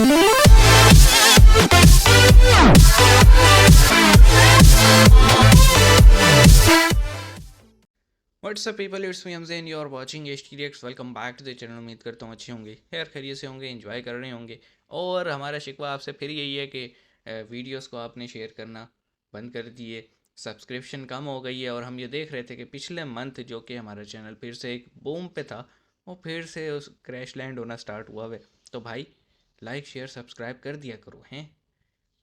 What's up people, it's me Hamzain, you are watching HT Reacts। Welcome back to the channel. उम्मीद करता हूँ अच्छे होंगे, खैर खैरियत से होंगे, एंजॉय कर रहे होंगे। और हमारा शिकवा आपसे फिर यही है कि वीडियोस को आपने शेयर करना बंद कर दिए, सब्सक्रिप्शन कम हो गई है। और हम ये देख रहे थे कि पिछले मंथ जो कि हमारा चैनल फिर से एक बूम पे था, वो फिर से उस क्रैश लैंड होना स्टार्ट हुआ है। तो भाई लाइक शेयर सब्सक्राइब कर दिया करो हैं।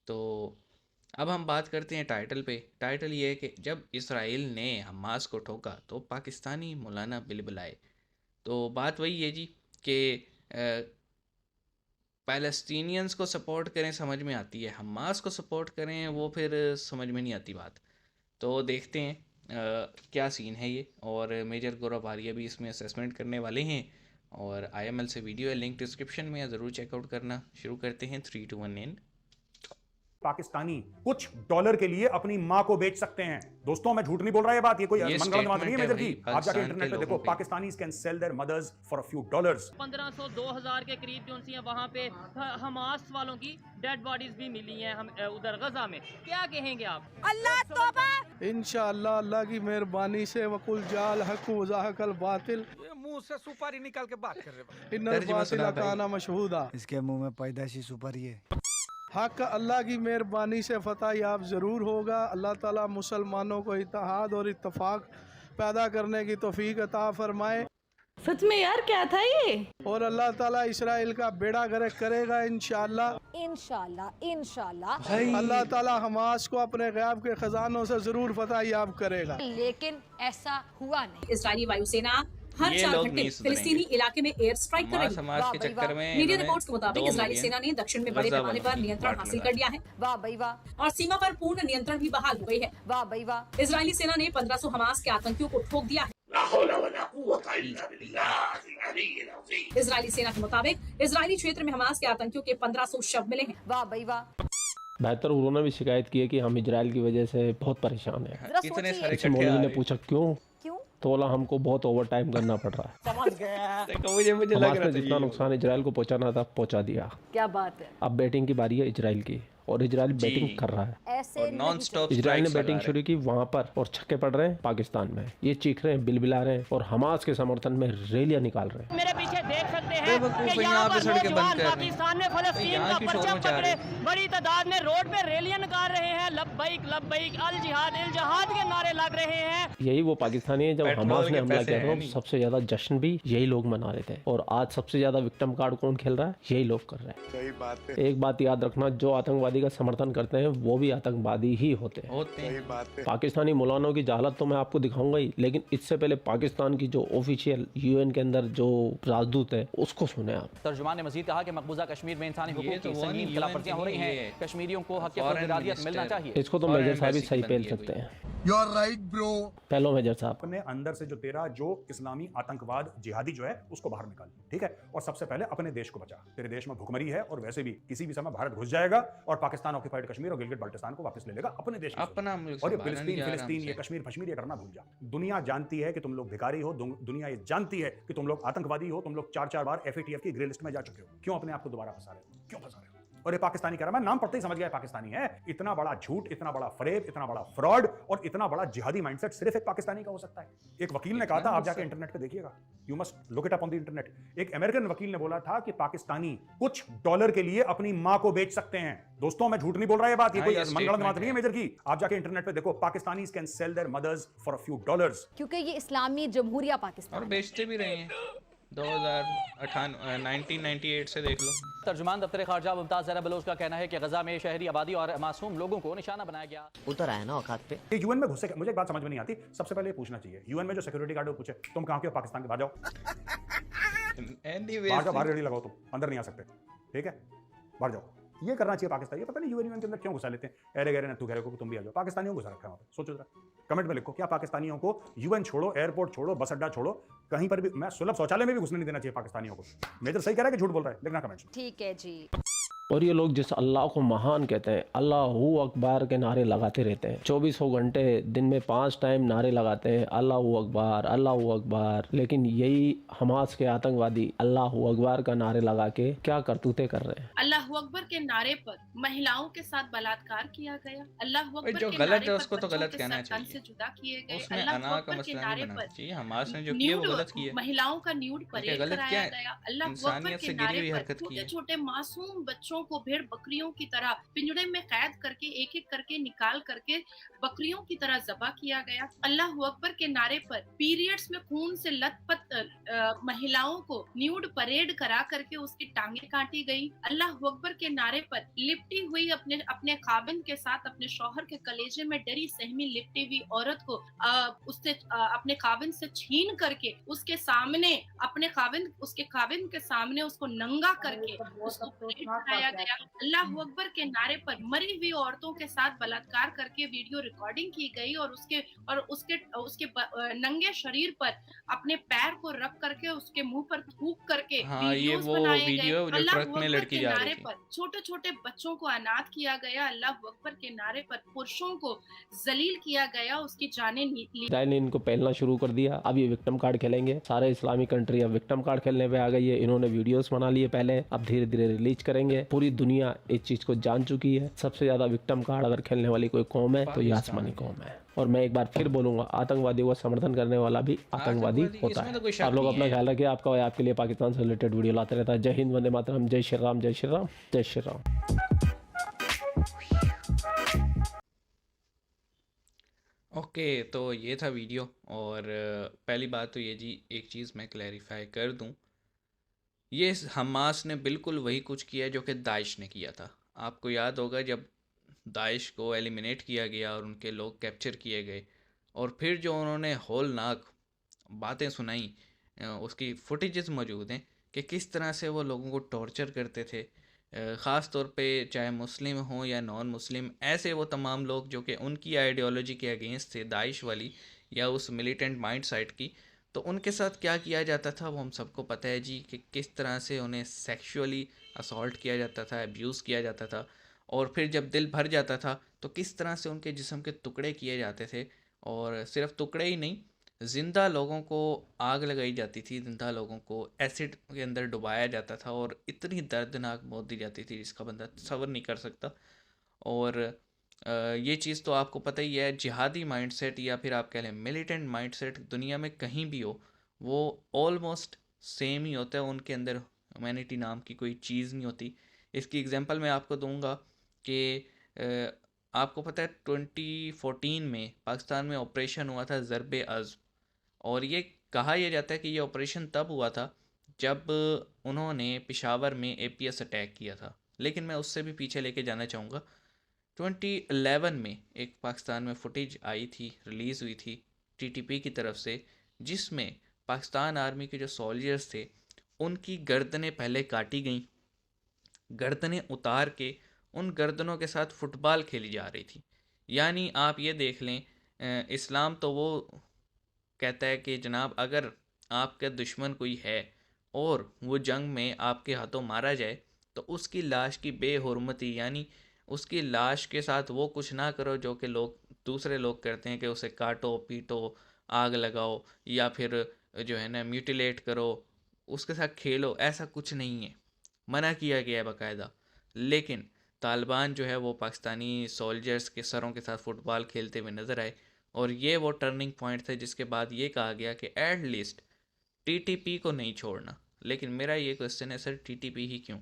तो अब हम बात करते हैं टाइटल पे। टाइटल ये है कि जब इसराइल ने हमास को ठोका तो पाकिस्तानी मौलाना बिलबलाए। तो बात वही है जी कि पैलेस्टीनियंस को सपोर्ट करें समझ में आती है, हमास को सपोर्ट करें वो फिर समझ में नहीं आती बात। तो देखते हैं क्या सीन है ये। और मेजर गौरव आर्या भी इसमें असेसमेंट करने वाले हैं। और IML से वीडियो है, लिंक डिस्क्रिप्शन में है, ज़रूर चेकआउट करना। शुरू करते हैं 3, 2, 1 एंड। पाकिस्तानी कुछ डॉलर के लिए अपनी मां को बेच सकते हैं। दोस्तों मैं झूठ नहीं बोल रहा, ये बात, ये कोई मनगढ़ंत बात नहीं है मेजर जी। आप जाके इंटरनेट पे देखो, Pakistanis can sell their mothers for a few dollars. 1500 2000 के करीब जो सी है वहाँ पे हमास वालों की डेड बॉडीज भी मिली हैं हम उधर गजा में। क्या कहेंगे आप? अल्लाह तौबा। इंशाअल्लाह अल्लाह की मेहरबानी से वकुल जाल हक वज़ाहकल बातिल। मुंह से सुपारी निकाल के बात कर रहे हैं। इन्नल बातिल काना मशहूदा। इसके मुंह में पैदाइशी सुपारी है। हक अल्लाह की मेहरबानी से फतह याब ज़रूर होगा। अल्लाह ताला मुसलमानों को इत्तेहाद और इत्तफाक पैदा करने की तौफीक अता फरमाए। सच में यार क्या था ये? और अल्लाह ताला इसराइल का बेड़ा गर्क करेगा इंशाअल्लाह। इंशाल्लाह इंशाल्लाह। अल्लाह ताला हमास को अपने गैब के खजानों से ज़रूर फतह याब करेगा। लेकिन ऐसा हुआ नहीं। इजरायली वायुसेना हर 4 घंटे फिलिस्तीनी इलाके में एयर स्ट्राइक कर रही है। मीडिया रिपोर्ट्स के मुताबिक इजरायली सेना ने दक्षिण में बड़े पैमाने पर नियंत्रण हासिल कर लिया है। वाह भाई वाह। और सीमा पर पूर्ण नियंत्रण भी बहाल हो गई है। वाह भाई वाह। इजरायली सेना ने 1500 हमास के आतंकियों को ठोक दिया है। इजरायली सेना के मुताबिक इजरायली क्षेत्र में हमास के आतंकियों के 1500 शव मिले हैं। वाह भाई वाह। बेहतर उन्होंने भी शिकायत की है कि हम इजराइल की वजह से बहुत परेशान हैं। इतने सारे किसी मौलवी ने पूछा क्यों, क्यों? तो बोला हमको बहुत ओवर टाइम करना पड़ रहा है। समझ गया। मुझे लग रहा था जितना नुकसान इजराइल को पहुंचाना था पहुंचा दिया। क्या बात है। अब बैटिंग की बारी है इजराइल की, और इजराइल बैटिंग कर रहा है। ऐसे नॉन स्टॉप इजराइल ने बैटिंग शुरू की वहां पर, और छक्के पड़ रहे हैं पाकिस्तान में। ये चीख रहे हैं, बिलबिला रहे हैं, और हमास के समर्थन में रैलियां निकाल रहे हैं। मेरे पीछे देख सकते हैं कि यहाँ पर नौजवान पाकिस्तान में फलस्तीन का परचम पकड़े बड़ी तादाद में रोड पे रैलियां निकाल रहे हैं। लब्बैक लब्बैक अल जिहाद के नारे लग रहे हैं। यही वो पाकिस्तानी है, जब हमास ने हमला किया था सबसे ज्यादा जश्न भी यही लोग मना रहे थे। और आज सबसे ज्यादा विक्टिम कार्ड कौन खेल रहा है? यही लोग कर रहे हैं। सही बात है। एक बात याद रखना, जो आतंकवादी का समर्थन करते हैं वो भी आतंकवादी ही होते हैं। सही बात है। पाकिस्तानी मौलानों की जहालत तो मैं आपको दिखाऊंगा ही, लेकिन इससे पहले पाकिस्तान की जो ऑफिशियल UN के अंदर जो राजदूत है उसको सुने आप। तर्जुमान ने मजीद कहा कि मकबूजा कश्मीर में इंसानी हुकूक की संगीन खिलाफवर्जियां हो रही हैं। कश्मीरियों को हक फौरदारियत मिलना चाहिए। इसको तो मेजर साहब ही सही पहल सकते हैं। You are right bro. पहलो मेजर साहब, अपने अंदर से जो तेरा जो इस्लामी आतंकवाद जिहादी जो है उसको बाहर निकाल, ठीक है। और सबसे पहले अपने देश को बचा। तेरे देश में भुखमरी है, और वैसे भी किसी भी समय भारत घुस जाएगा और पाकिस्तान ऑक्यूपाइड कश्मीर और गिलगिट बाल्टिस्तान को वापस ले लेगा अपने देश अपना मुल्क। और ये फिलिस्तीन ये कश्मीर ये करना भूल जा। दुनिया जानती है कि तुम लोग भिखारी हो। दुनिया ये जानती है कि तुम लोग आतंकवादी हो। तुम लोग 4 बार FATF की ग्रे लिस्ट में जा चुके हो। क्यों अपने आप को दोबारा फंसा रहे हो? क्यों फंसा रहे हो? और ये पाकिस्तानी कह रहा, मैं नाम पढ़ते ही समझ गया पाकिस्तानी है। इतना बड़ा झूठ, इतना बड़ा फरेब, इतना बड़ा फ्रॉड और इतना बड़ा जिहादी माइंडसेट सिर्फ एक पाकिस्तानी का हो सकता है। एक वकील ने कहा था, आप जाके इंटरनेट पे देखिएगा, you must look it up on the internet. एक अमेरिकन वकील ने बोला था कि पाकिस्तानी कुछ डॉलर के लिए अपनी मां को बेच सकते हैं। दोस्तों मैं झूठ नहीं बोल रहा, ये बात, ये कोई मनगढ़ंत बात नहीं है मेजर की। आप जाके इंटरनेट पे देखो, Pakistanis can sell their mothers for a few dollars. क्योंकि ये इस्लामी जमहूरिया पाकिस्तान और बेचते भी रहे हैं। 1998 से देख लो। तर्जुमान दफ्तर खारजा मुमताज ज़हरा बलोच का कहना है कि गजा में शहरी आबादी और मासूम लोगों को निशाना बनाया गया। उतर आया ना औकात पे। ये UN में घुसे, मुझे एक बात समझ में नहीं आती। सबसे पहले पूछना चाहिए UN में जो सिक्योरिटी गार्ड है, पूछे तुम कहां के हो? पाकिस्तान के। बाहर जाओ, बाहर रेडी लगाओ, तुम अंदर नहीं आ सकते, ठीक है, बाहर जाओ। ये करना चाहिए पाकिस्तान। ये पता नहीं UN के अंदर क्यों घुसा लेते हैं। अरे गहरे नत्थु गहरे को तुम भी आ जाओ। पाकिस्तानियों को घुसा रखा है वहां पे। सोचो जरा, कमेंट में लिखो, क्या पाकिस्तानियों को UN छोड़ो, एयरपोर्ट छोड़ो, बस अड्डा छोड़ो, कहीं पर भी, मैं सुलभ शौचालय में भी घुसने नहीं देना चाहिए पाकिस्तानियों को। मेजर सही कह रहा है कि झूठ बोल रहा है? लिखना कमेंट्स में। ठीक है जी। और ये लोग जिस अल्लाह को महान कहते हैं, अल्लाहू अकबर के नारे लगाते रहते हैं, 24 घंटे दिन में 5 टाइम नारे लगाते हैं, अल्लाहू अकबर। लेकिन यही हमास के आतंकवादी अल्लाहू अकबर का नारे लगा के क्या करतूते कर रहे हैं। अल्लाहू अकबर के नारे पर महिलाओं के साथ बलात्कार किया गया। अल्लाहू अकबर जो के गलत नारे है पर उसको तो बच्चों गलत के कहना साथ तन चाहिए, से जुदा किए गए। उसमें अल्लाहू अना का अकबर के मसला नहीं नारे बनाना पर चाहिए। हमास ने जो किया वो गलत किया, महिलाओं का न्यूड ठीक है, परेड गलत क्या कराया है, गया। अल्लाहू अकबर इंसानियत के से गिरी नारे हुई पर हरकत की छोटे है। छोटे मासूम बच्चों को भेड़ बकरियों की तरह पिंजड़े में कैद करके एक एक करके निकाल करके बकरियों की तरह ज़बह किया गया। अल्लाहू अकबर के नारे पर पीरियड्स में खून से लथपथ महिलाओं को न्यूड परेड करा करके उसकी टांगे काटी गई। अल्लाहू अकबर के नारे पर लिपटी हुई अपने खाविंद के साथ अपने शौहर के कलेजे में डरी सहमी लिपटी हुई औरत को उससे अपने खाविंद से छीन करके उसके सामने उसके खाविंद के सामने उसको नंगा करके उसको परेड कराया गया। अल्लाहू अकबर के नारे पर मरी हुई औरतों के साथ बलात्कार करके वीडियो रिकॉर्डिंग की गई और उसके नंगे शरीर पर अपने पैर को रख करके उसके मुंह पर थूक करके हाँ, ये वीडियोस वो बनाए वीडियो गए। जो अल्लाहू ट्रक में अकबर लड़की के जा रही नारे थी। पर छोटे छोटे बच्चों को अनाथ किया गया। अल्लाहू अकबर के नारे पर पुरुषों को जलील किया गया, उसकी जानें ली। इसराइल ने इनको पहलना शुरू कर दिया। अब ये विक्टिम कार्ड खेलेंगे। सारे इस्लामिक कंट्री अब विक्टिम कार्ड खेलने पे आ गई है। इन्होंने वीडियोस बना लिए पहले, अब धीरे धीरे रिलीज करेंगे। पूरी दुनिया इस चीज को जान चुकी है। सबसे ज्यादा विक्टिम कार्ड अगर खेलने वाली कोई कौम है तो ये आसमानी कौम है। और मैं एक बार फिर बोलूंगा, आतंकवादियों का समर्थन करने वाला भी आतंकवादी होता है। आप लोग अपना ख्याल रखिए। आपका भाई आपके लिए पाकिस्तान से रिलेटेड वीडियो लाते रहता है। जय हिंद, वंदे मातरम, जय श्री राम, जय श्री राम, जय श्री राम। ओके, तो ये था वीडियो। और पहली बात तो ये जी, एक चीज़ मैं क्लैरिफाई कर दूं, ये हमास ने बिल्कुल वही कुछ किया जो कि दाइश ने किया था। आपको याद होगा जब दाइश को एलिमिनेट किया गया और उनके लोग कैप्चर किए गए, और फिर जो उन्होंने होलनाक बातें सुनाई, उसकी फुटेजेस मौजूद हैं कि किस तरह से वो लोगों को टॉर्चर करते थे। ख़ास तौर पे चाहे मुस्लिम हों या नॉन मुस्लिम, ऐसे वो तमाम लोग जो कि उनकी आइडियोलॉजी के अगेंस्ट थे, दाइश वाली या उस मिलिटेंट माइंड सेट की, तो उनके साथ क्या किया जाता था वो हम सबको पता है जी, कि किस तरह से उन्हें सेक्सुअली असॉल्ट किया जाता था, अब्यूज़ किया जाता था। और फिर जब दिल भर जाता था तो किस तरह से उनके जिस्म के टुकड़े किए जाते थे। और सिर्फ टुकड़े ही नहीं, ज़िंदा लोगों को आग लगाई जाती थी, ज़िंदा लोगों को एसिड के अंदर डुबाया जाता था और इतनी दर्दनाक मौत दी जाती थी जिसका बंदा सब्र नहीं कर सकता। और ये चीज़ तो आपको पता ही है, जिहादी माइंडसेट या फिर आप कह लें मिलिटेंट माइंडसेट दुनिया में कहीं भी हो, वो ऑलमोस्ट सेम ही होता है। उनके अंदर ह्यूमैनिटी नाम की कोई चीज़ नहीं होती। इसकी एग्जांपल मैं आपको दूंगा कि आपको पता है 2014 में पाकिस्तान में ऑपरेशन हुआ था ज़रबे अज़्म, और ये कहा यह जाता है कि ये ऑपरेशन तब हुआ था जब उन्होंने पेशावर में APS अटैक किया था। लेकिन मैं उससे भी पीछे लेके जाना चाहूँगा। 2011 में एक पाकिस्तान में फुटेज आई थी, रिलीज़ हुई थी TTP की तरफ से, जिसमें पाकिस्तान आर्मी के जो सोल्जर्स थे उनकी गर्दनें पहले काटी गईं, गर्दनें उतार के उन गर्दनों के साथ फुटबॉल खेली जा रही थी। यानी आप ये देख लें, इस्लाम तो वो कहता है कि जनाब अगर आपका दुश्मन कोई है और वो जंग में आपके हाथों मारा जाए तो उसकी लाश की बेहुरमती, यानी उसकी लाश के साथ वो कुछ ना करो जो कि दूसरे लोग करते हैं कि उसे काटो, पीटो, आग लगाओ या फिर जो है ना म्यूटिलेट करो, उसके साथ खेलो। ऐसा कुछ नहीं है, मना किया गया है बाकायदा। लेकिन तालिबान जो है वो पाकिस्तानी सोल्जर्स के सरों के साथ फ़ुटबॉल खेलते हुए नज़र आए, और ये वो टर्निंग पॉइंट था जिसके बाद ये कहा गया कि एट लीस्ट TTP को नहीं छोड़ना। लेकिन मेरा ये क्वेश्चन है सर, TTP ही क्यों?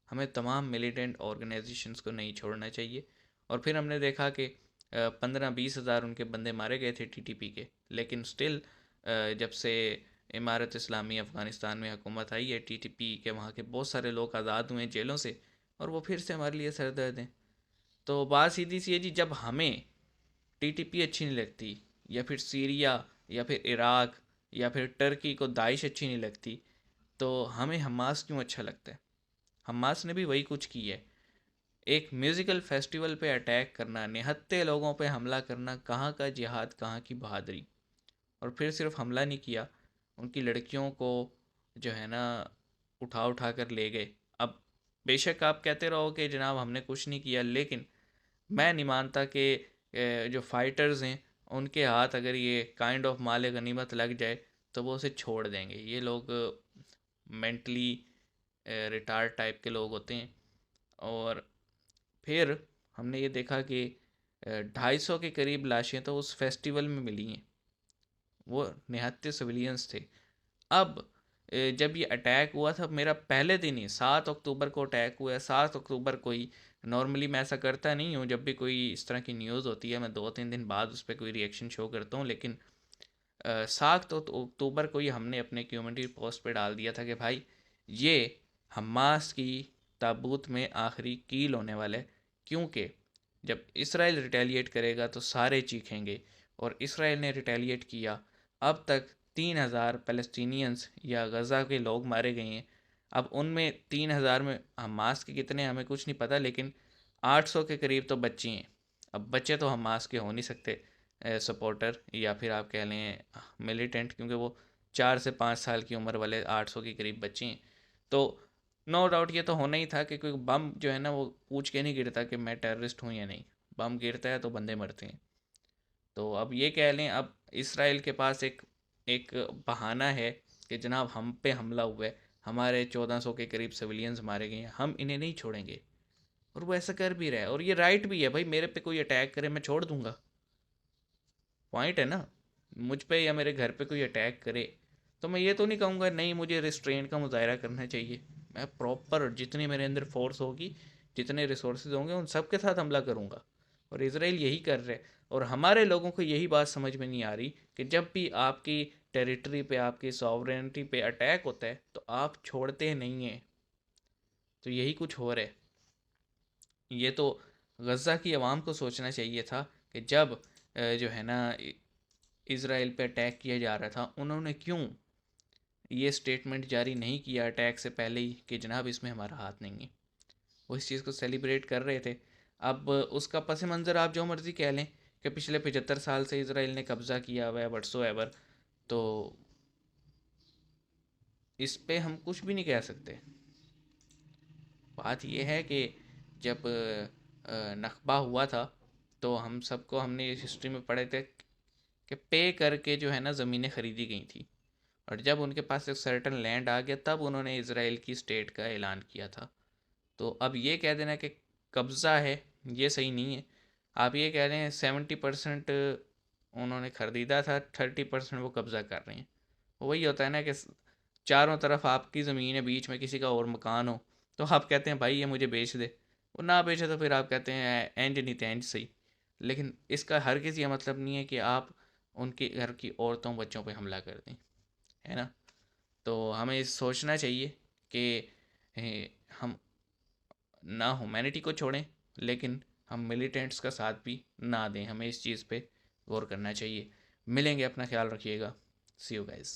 हमें तमाम मिलिटेंट ऑर्गेनाइजेशंस को नहीं छोड़ना चाहिए। और फिर हमने देखा कि 15-20 हज़ार उनके बंदे मारे गए थे TTP के, लेकिन स्टिल जब से इमारत इस्लामी अफ़गानिस्तान में हुकूमत आई है, TTP के वहाँ के बहुत सारे लोग आज़ाद हुए जेलों से, और वो फिर से हमारे लिए सर दर्द हैं। तो बात सीधी सी है जी, जब हमें TTP अच्छी नहीं लगती, या फिर सीरिया या फिर इराक या फिर टर्की को दाइश अच्छी नहीं लगती, तो हमें हमास क्यों अच्छा लगता है? हमास ने भी वही कुछ की है। एक म्यूज़िकल फेस्टिवल पे अटैक करना, निहत्ते लोगों पे हमला करना, कहाँ का जिहाद, कहाँ की बहादुरी। और फिर सिर्फ हमला नहीं किया, उनकी लड़कियों को जो है ना उठा कर ले गए। अब बेशक आप कहते रहो कि जनाब हमने कुछ नहीं किया, लेकिन मैं नहीं मानता कि जो फाइटर्स हैं उनके हाथ अगर ये काइंड ऑफ माल गनीमत लग जाए तो वो उसे छोड़ देंगे। ये लोग मेंटली रिटार्ड टाइप के लोग होते हैं। और फिर हमने ये देखा कि 250 के करीब लाशें तो उस फेस्टिवल में मिली हैं, वो निहत्ते सिविलियंस थे। अब जब ये अटैक हुआ था, मेरा पहले दिन ही 7 अक्टूबर को अटैक हुआ है। 7 अक्टूबर को ही, नॉर्मली मैं ऐसा करता नहीं हूँ, जब भी कोई इस तरह की न्यूज़ होती है मैं 2-3 दिन बाद उस पर कोई रिएक्शन शो करता हूँ, लेकिन 7 अक्टूबर को ही हमने अपने कम्युनिटी पोस्ट पे डाल दिया था कि भाई ये हमास की ताबूत में आखिरी कील होने वाला है, क्योंकि जब इसराइल रिटेलिएट करेगा तो सारे चीखेंगे, और इसराइल ने रिटेलिएट किया। अब तक 3000 फ़लस्तीनियंस या गज़ा के लोग मारे गए हैं। अब उनमें 3000 में हमास के कितने हमें कुछ नहीं पता, लेकिन 800 के करीब तो बच्चे हैं। अब बच्चे तो हमास के हो नहीं सकते सपोर्टर, या फिर आप कह लें मिलिटेंट, क्योंकि वो 4 से 5 साल की उम्र वाले 800 के करीब बच्चे हैं। तो नो डाउट ये तो होना ही था कि कोई बम जो है ना वो पूछ के नहीं गिरता कि मैं टेररिस्ट हूँ या नहीं, बम गिरता है तो बंदे मरते हैं। तो अब ये कह लें, अब इसराइल के पास एक बहाना है कि जनाब हम पे हमला हुआ है, हमारे 1400 के करीब सिविलियंस मारे गए हैं, हम इन्हें नहीं छोड़ेंगे। और वो ऐसा कर भी रहा है, और ये राइट भी है भाई। मेरे पे कोई अटैक करे मैं छोड़ दूंगा, पॉइंट है ना। मुझ पे या मेरे घर पे कोई अटैक करे तो मैं ये तो नहीं कहूँगा नहीं मुझे रिस्ट्रेंट का मुजाहरा करना चाहिए। मैं प्रॉपर जितनी मेरे अंदर फोर्स होगी, जितने रिसोर्सेज होंगे, उन सब के साथ हमला करूँगा। और इसराइल यही कर रहा है, और हमारे लोगों को यही बात समझ में नहीं आ रही कि जब भी आपकी टेरिटरी पे, आपकी सॉवरेनिटी पे अटैक होता है तो आप छोड़ते नहीं हैं। तो यही कुछ हो रहा है। ये तो गज़ा की आवाम को सोचना चाहिए था कि जब जो है ना इसराइल पे अटैक किया जा रहा था, उन्होंने क्यों ये स्टेटमेंट जारी नहीं किया अटैक से पहले ही कि जनाब इसमें हमारा हाथ नहीं है। वो इस चीज़ को सेलिब्रेट कर रहे थे। अब उसका पस मंज़र आप जो मर्ज़ी कह लें कि पिछले 75 साल से इसराइल ने कब्ज़ा किया हुआ है व्हाटसोएवर, तो इस पे हम कुछ भी नहीं कह सकते। बात यह है कि जब नकबा हुआ था तो हम सबको, हमने इस हिस्ट्री में पढ़े थे कि पे करके जो है ना ज़मीनें ख़रीदी गई थी, और जब उनके पास एक सर्टन लैंड आ गया तब उन्होंने इसराइल की स्टेट का ऐलान किया था। तो अब ये कह देना कि कब्ज़ा है, ये सही नहीं है। आप ये कह रहे हैं 70% उन्होंने ख़रीदा था, 30% वो कब्ज़ा कर रहे हैं। वही होता है ना कि चारों तरफ आपकी ज़मीन है, बीच में किसी का और मकान हो, तो आप कहते हैं भाई ये मुझे बेच दे। वो ना बेचे तो फिर आप कहते हैं एंज नहीं तेंज सही। लेकिन इसका हर किसी का मतलब नहीं है कि आप उनके घर की औरतों बच्चों पे हमला कर दें, है ना। तो हमें सोचना चाहिए कि हम ना ह्यूमैनिटी को छोड़ें, लेकिन हम मिलिटेंट्स का साथ भी ना दें। हमें इस चीज़ पे गौर करना चाहिए। मिलेंगे, अपना ख्याल रखिएगा। सी यू गाइस।